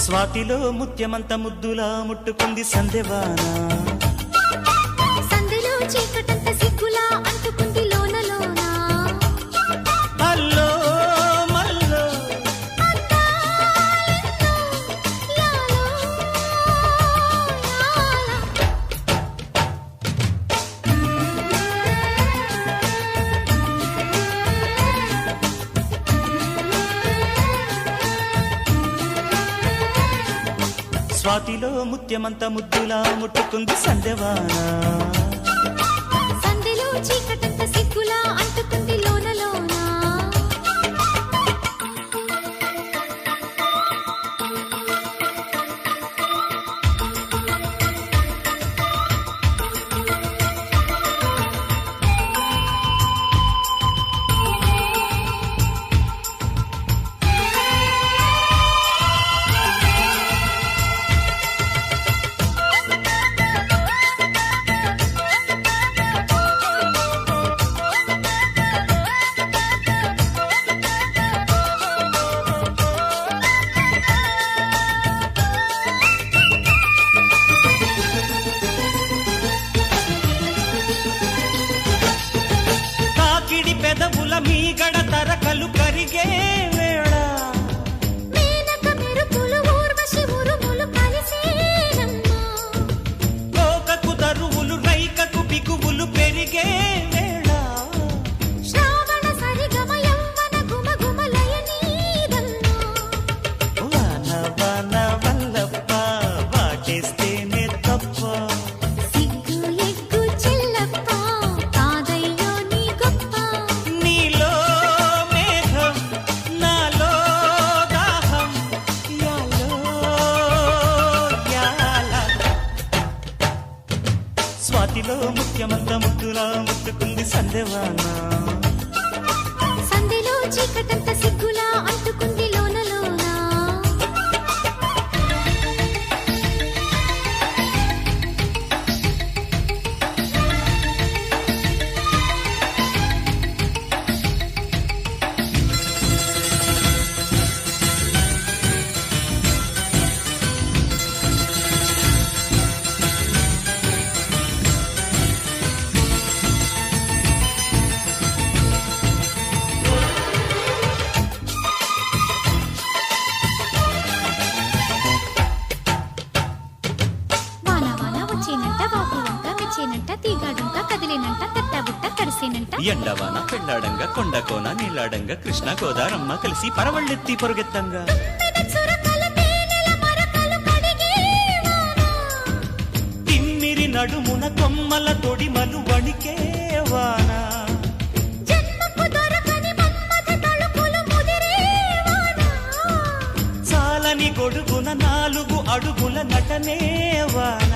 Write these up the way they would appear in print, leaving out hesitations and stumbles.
స్వాతిలో ముత్యమంత ముద్దులా ముట్టుకుంది సందెవాన. సందెలో చీకటంత సిగ్గులా అంటుకుంది లోన లోన. అల్లో మల్లో అందాలెన్నో యాలో స్వాతిలో ముత్యమంత ముద్దులా ముట్టుకుంది సందెవాన. సందెలో చీకటంత సిగ్గులా అంటుకుంది లోన లోన. పెదవుల మీగడ తరకలు కరిగే వేళ మేనక మెరుపులు ఊర్వశి ఉరుములు కలిసేనమ్మా. లోకకు దరువులు రైకకు బిగువులు పెరిగే వేళ శ్రావణ సరిగమ యవ్వన గుమగుమలయ నీదన్నా. వాన వాన వల్లప్ప వాటేస్తేనే తప్ప. సిగ్గు ఎగ్గు చెల్లప్ప కాదయ్యో నీ గొప్ప. నీలో మేఘం నాలో దాహం యాలో యాల. స్వాతిలో ముత్యమంత ముద్దులా ముట్టుకుంది సందెవాన. సందెలో చీకటంత సిగ్గులా అంటుకుంది లోన లోన. వాన వాన వచ్చేనంట వాపు వంక మెచ్చేనంట తీగాడుంక కదిలేనంట తట్టబుట్ట తడిసేనంట. ఎండవాన పెళ్ళాడంగా కొండకోన నీలాడంగా కృష్ణ గోదారమ్మ కలిసి పరవళ్ళెత్తి పొరుగెత్తంగా. తుమ్మెద చురకల తేనెల మరకలు కడిగే వాన. తిమ్మిరి నడుమున కొమ్మల తొడిమలు వణికే వాన. జన్మకు దొరకని మన్మథ తళుకులు ముదిరే వాన. చాలని గొడుగున 4 అడుగుల నటనే వాన.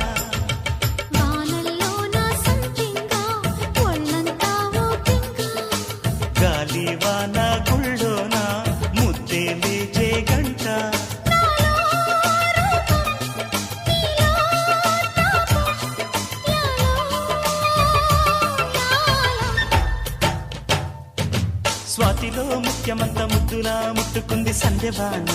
వానల్లో నా సంపింగా ఒళ్ళంతా ఊపింగా. గాలి వాన గుళ్ళోన ముద్దే లేచే గంట. నాలో రూపం నీలో తాపం యాలో యాల. స్వాతిలో ముత్యమంత ముద్దులా ముట్టుకుంది సందెవాన.